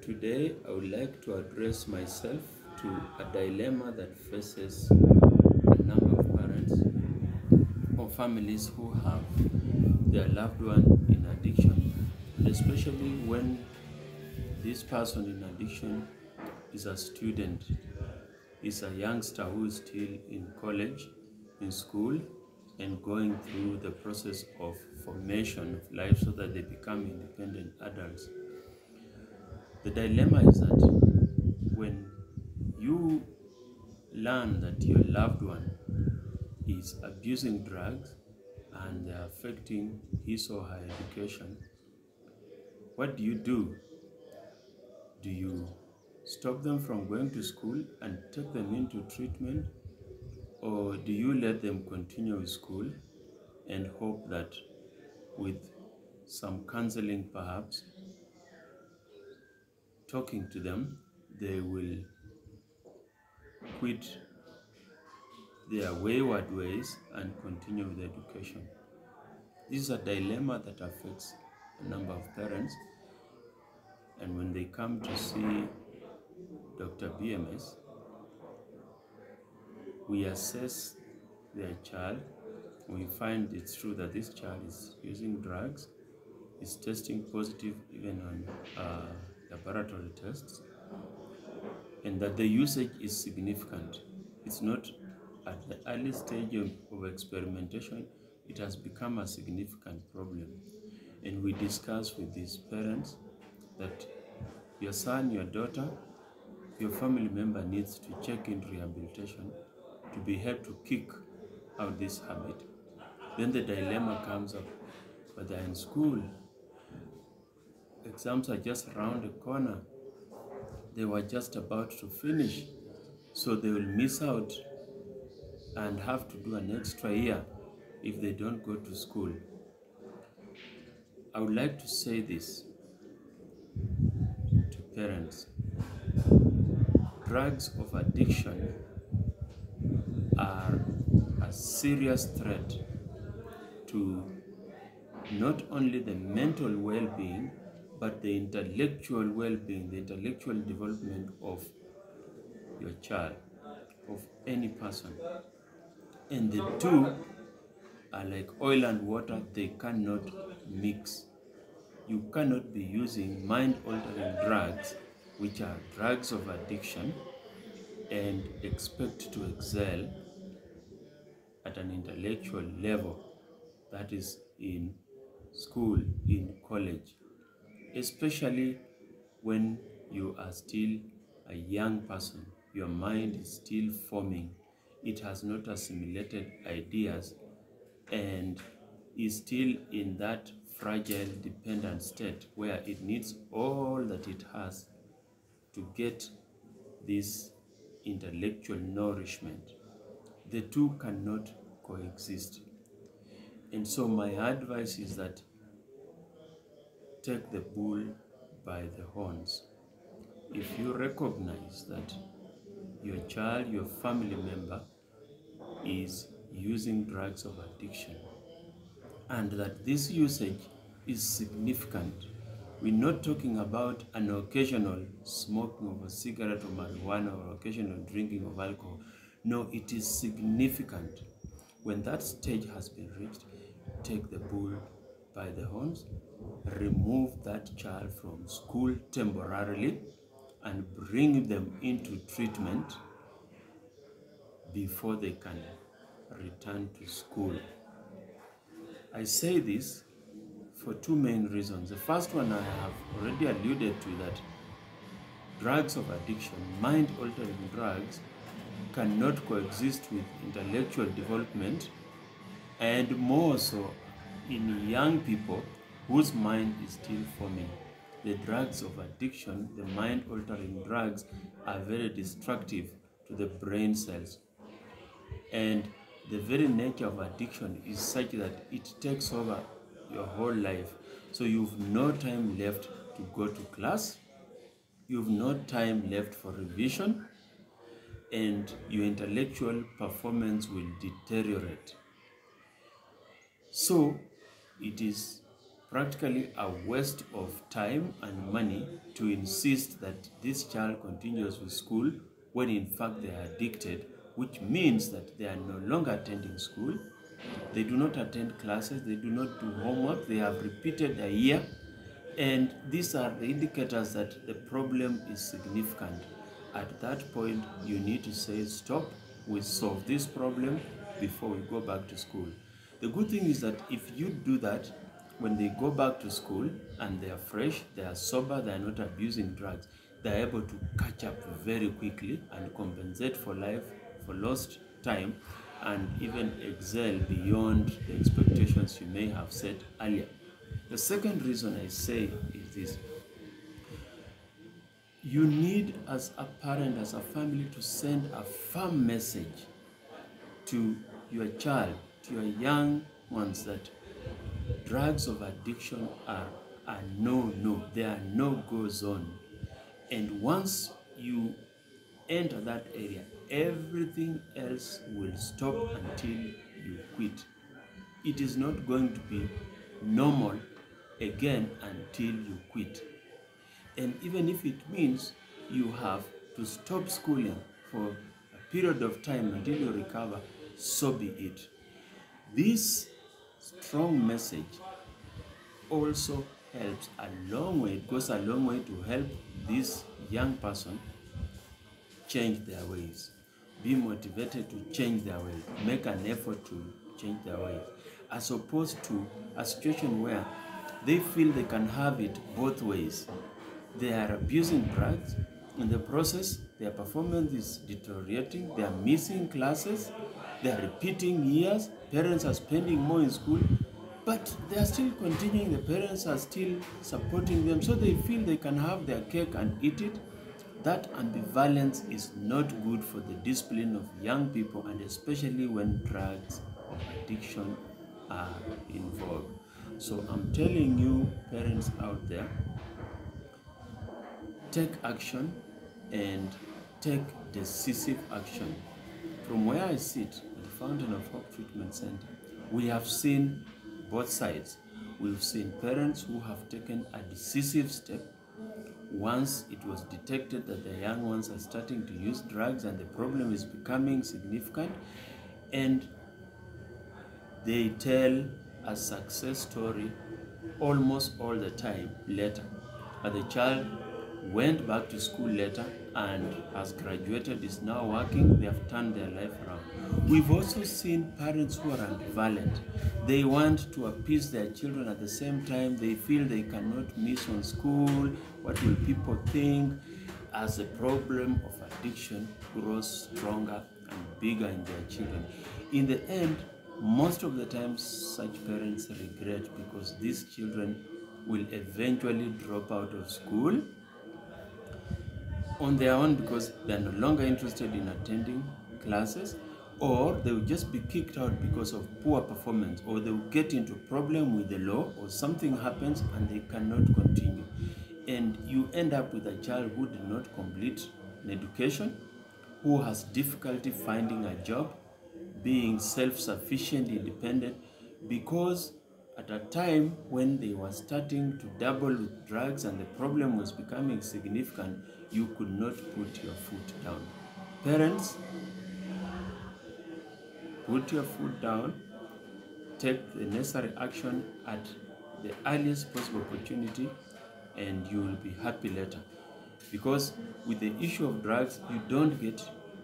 Today, I would like to address myself to a dilemma that faces a number of parents or families who have their loved one in addiction, and especially when this person in addiction is a student, is a youngster who is still in college, in school, and going through the process of formation of life so that they become independent adults. The dilemma is that when you learn that your loved one is abusing drugs and they're affecting his or her education, what do you do? Do you stop them from going to school and take them into treatment, or do you let them continue with school and hope that with some counseling, perhaps talking to them, they will quit their wayward ways and continue with education? This is a dilemma that affects a number of parents, and when they come to see Dr. BMS, we assess their child. We find it's true that this child is using drugs, is testing positive even on laboratory tests, and that the usage is significant. It's not at the early stage of experimentation, it has become a significant problem. And we discuss with these parents that your son, your daughter, your family member needs to check in rehabilitation to be helped to kick out this habit. Then the dilemma comes up, but they're in school, exams are just around the corner, they were just about to finish, so they will miss out and have to do an extra year if they don't go to school. I would like to say this to parents. Drugs of addiction are a serious threat to not only the mental well-being, but the intellectual well-being, the intellectual development of your child, of any person. And the two are like oil and water, they cannot mix. You cannot be using mind-altering drugs, which are drugs of addiction, and expect to excel at an intellectual level, that is in school, in college, especially when you are still a young person. Your mind is still forming. It has not assimilated ideas and is still in that fragile, dependent state where it needs all that it has to get this intellectual nourishment. The two cannot coexist. And so my advice is that take the bull by the horns. If you recognize that your child, your family member is using drugs of addiction, and that this usage is significant, we're not talking about an occasional smoking of a cigarette or marijuana or occasional drinking of alcohol. No, it is significant. When that stage has been reached, take the bull by the horns, remove that child from school temporarily, and bring them into treatment before they can return to school. I say this for two main reasons. The first one I have already alluded to, that drugs of addiction, mind-altering drugs, cannot coexist with intellectual development, and more so in young people whose mind is still forming. The drugs of addiction, the mind-altering drugs, are very destructive to the brain cells. And the very nature of addiction is such that it takes over your whole life. So you've no time left to go to class, you've no time left for revision, and your intellectual performance will deteriorate. So it is practically a waste of time and money to insist that this child continues with school when in fact they are addicted, which means that they are no longer attending school, they do not attend classes, they do not do homework, they have repeated a year, and these are the indicators that the problem is significant. At that point, you need to say, stop, we solve this problem before we go back to school. The good thing is that if you do that, when they go back to school and they are fresh, they are sober, they are not abusing drugs, they are able to catch up very quickly and compensate for life, for lost time, and even excel beyond the expectations you may have set earlier. The second reason I say is this: you need, as a parent, as a family, to send a firm message to your child, to your young ones, that drugs of addiction are a no-no. They are no-go zone. And once you enter that area, everything else will stop until you quit. It is not going to be normal again until you quit. And even if it means you have to stop schooling for a period of time until you recover, so be it. This strong message also helps a long way. It goes a long way to help this young person change their ways, be motivated to change their ways, make an effort to change their ways, as opposed to a situation where they feel they can have it both ways. They are abusing drugs. In the process, their performance is deteriorating. They are missing classes. They are repeating years. Parents are spending more in school, but they are still continuing. The parents are still supporting them, so they feel they can have their cake and eat it. That ambivalence is not good for the discipline of young people, and especially when drugs of addiction are involved. So I'm telling you, parents out there, take action, and take decisive action. From where I sit at the Fountain of Hope Treatment Center, we have seen both sides. We've seen parents who have taken a decisive step once it was detected that the young ones are starting to use drugs and the problem is becoming significant, and they tell a success story almost all the time later. The child went back to school later and has graduated, is now working, they have turned their life around. We've also seen parents who are ambivalent. They want to appease their children, at the same time they feel they cannot miss on school. What will people think? As the problem of addiction grows stronger and bigger in their children, in the end, most of the time such parents regret, because these children will eventually drop out of school on their own because they're no longer interested in attending classes, or they will just be kicked out because of poor performance, or they will get into a problem with the law, or something happens and they cannot continue. And you end up with a child who did not complete an education, who has difficulty finding a job, being self-sufficient, independent, because at a time when they were starting to dabble with drugs and the problem was becoming significant, you could not put your foot down. Parents, put your foot down, take the necessary action at the earliest possible opportunity, and you will be happy later. Because with the issue of drugs, you don't get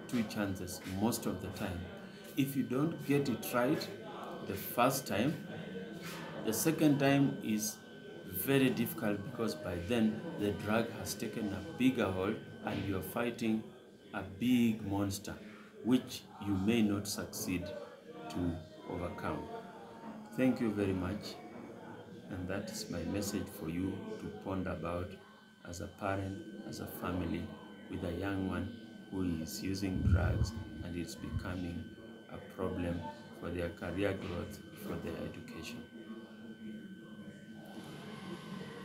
two chances most of the time. If you don't get it right the first time, the second time is very difficult, because by then the drug has taken a bigger hold and you're fighting a big monster which you may not succeed to overcome. Thank you very much, and that is my message for you to ponder about as a parent, as a family, with a young one who is using drugs and it's becoming a problem for their career growth, for their education.